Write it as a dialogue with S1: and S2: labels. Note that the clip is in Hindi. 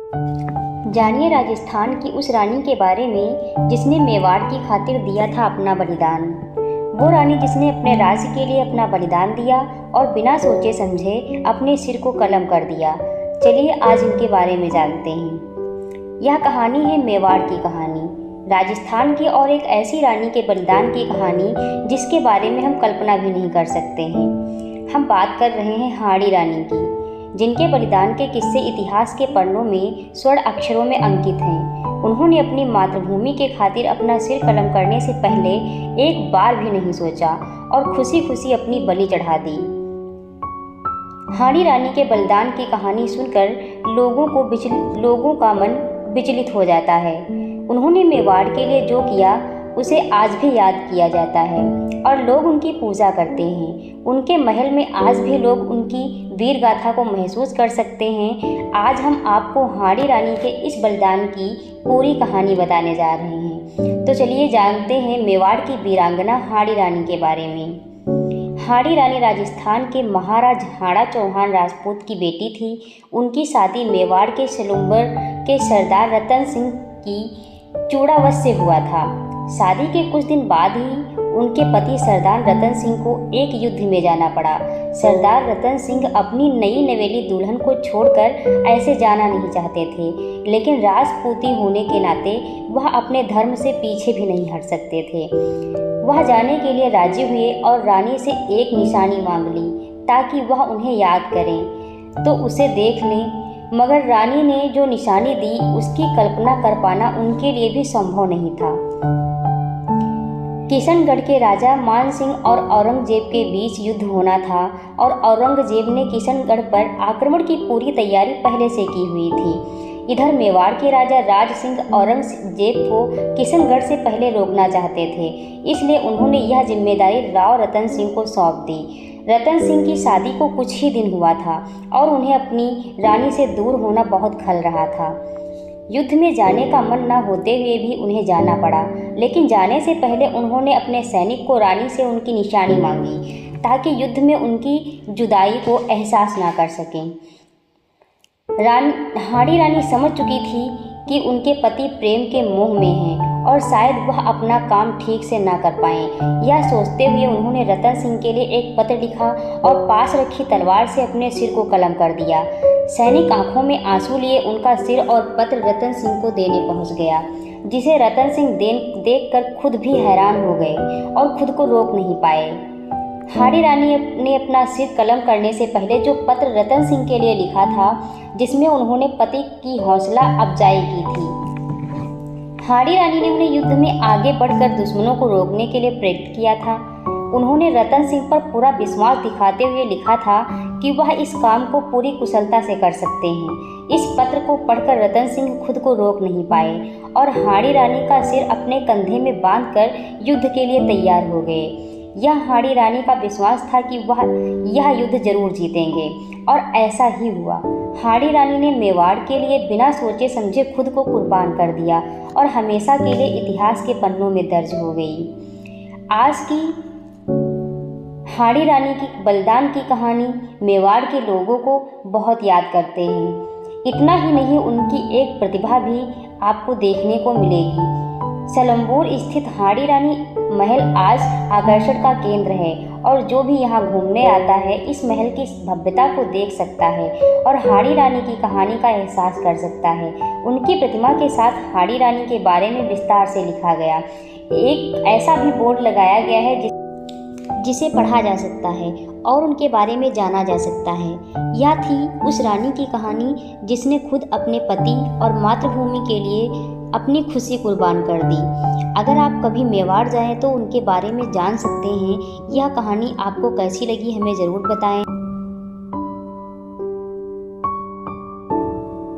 S1: जानिए राजस्थान की उस रानी के बारे में जिसने मेवाड़ की खातिर दिया था अपना बलिदान। वो रानी जिसने अपने राज्य के लिए अपना बलिदान दिया और बिना सोचे समझे अपने सिर को कलम कर दिया। चलिए आज इनके बारे में जानते हैं। यह कहानी है मेवाड़ की कहानी, राजस्थान की और एक ऐसी रानी के बलिदान की कहानी जिसके बारे में हम कल्पना भी नहीं कर सकते हैं। हम बात कर रहे हैं हाड़ी रानी की, जिनके बलिदान के किस्से इतिहास के पन्नों में स्वर्ण अक्षरों में अंकित हैं। उन्होंने अपनी मातृभूमि के खातिर अपना सिर कलम करने से पहले एक बार भी नहीं सोचा और खुशी खुशी अपनी बलि चढ़ा दी। हाड़ी रानी के बलिदान की कहानी सुनकर लोगों का मन विचलित हो जाता है। उन्होंने मेवाड़ के लिए जो किया उसे आज भी याद किया जाता है और लोग उनकी पूजा करते हैं। उनके महल में आज भी लोग उनकी वीर गाथा को महसूस कर सकते हैं। आज हम आपको हाड़ी रानी के इस बलिदान की पूरी कहानी बताने जा रहे हैं। तो चलिए जानते हैं मेवाड़ की वीरांगना हाड़ी रानी के बारे में। हाड़ी रानी राजस्थान के महाराज हाड़ा चौहान राजपूत की बेटी थी। उनकी शादी मेवाड़ के सलुम्बर के सरदार रतन सिंह की चूड़ावत से हुआ था। शादी के कुछ दिन बाद ही उनके पति सरदार रतन सिंह को एक युद्ध में जाना पड़ा। सरदार रतन सिंह अपनी नई नवेली दुल्हन को छोड़कर ऐसे जाना नहीं चाहते थे, लेकिन राजपूती होने के नाते वह अपने धर्म से पीछे भी नहीं हट सकते थे। वह जाने के लिए राजी हुए और रानी से एक निशानी मांग ली ताकि वह उन्हें याद करें तो उसे देख लें। मगर रानी ने जो निशानी दी उसकी कल्पना कर पाना उनके लिए भी संभव नहीं था। किशनगढ़ के राजा मान सिंह और औरंगजेब के बीच युद्ध होना था और औरंगजेब ने किशनगढ़ पर आक्रमण की पूरी तैयारी पहले से की हुई थी। इधर मेवाड़ के राजा राज सिंह औरंगजेब को किशनगढ़ से पहले रोकना चाहते थे, इसलिए उन्होंने यह जिम्मेदारी राव रतन सिंह को सौंप दी। रतन सिंह की शादी को कुछ ही दिन हुआ था और उन्हें अपनी रानी से दूर होना बहुत खल रहा था। युद्ध में जाने का मन न होते हुए भी उन्हें जाना पड़ा, लेकिन जाने से पहले उन्होंने अपने सैनिक को रानी से उनकी निशानी मांगी ताकि युद्ध में उनकी जुदाई को एहसास ना कर सकें। हाड़ी रानी समझ चुकी थी कि उनके पति प्रेम के मोह में हैं और शायद वह अपना काम ठीक से ना कर पाएं। यह सोचते हुए उन्होंने रतन सिंह के लिए एक पत्र लिखा और पास रखी तलवार से अपने सिर को कलम कर दिया। सैनिक आंखों में आंसू लिए उनका सिर और पत्र रतन सिंह को देने पहुंच गया, जिसे रतन सिंह देखकर खुद भी हैरान हो गए और खुद को रोक नहीं पाए। हाड़ी रानी ने अपना सिर कलम करने से पहले जो पत्र रतन सिंह के लिए लिखा था, जिसमें उन्होंने पति की हौसला अफजाई की थी। हाड़ी रानी ने उन्हें युद्ध में आगे बढ़कर दुश्मनों को रोकने के लिए प्रेरित किया था। उन्होंने रतन सिंह पर पूरा विश्वास दिखाते हुए लिखा था कि वह इस काम को पूरी कुशलता से कर सकते हैं। इस पत्र को पढ़कर रतन सिंह खुद को रोक नहीं पाए और हाड़ी रानी का सिर अपने कंधे में बांधकर युद्ध के लिए तैयार हो गए। यह हाड़ी रानी का विश्वास था कि वह यह युद्ध जरूर जीतेंगे और ऐसा ही हुआ। हाड़ी रानी ने मेवाड़ के लिए बिना सोचे समझे खुद को कुर्बान कर दिया और हमेशा के लिए इतिहास के पन्नों में दर्ज हो गई। आज की हाड़ी रानी की बलिदान की कहानी मेवाड़ के लोगों को बहुत याद करते हैं। इतना ही नहीं, उनकी एक प्रतिभा भी आपको देखने को मिलेगी। सलम्बूर स्थित हाड़ी रानी महल आज आकर्षण का केंद्र है और जो भी यहाँ घूमने आता है इस महल की भव्यता को देख सकता है और हाड़ी रानी की कहानी का एहसास कर सकता है। उनकी प्रतिमा के साथ हाड़ी रानी के बारे में विस्तार से लिखा गया एक ऐसा भी बोर्ड लगाया गया है जिसे पढ़ा जा सकता है और उनके बारे में जाना जा सकता है। यह थी उस रानी की कहानी जिसने खुद अपने पति और मातृभूमि के लिए अपनी खुशी कुर्बान कर दी। अगर आप कभी मेवाड़ जाएं तो उनके बारे में जान सकते हैं। यह कहानी आपको कैसी लगी हमें ज़रूर बताएं।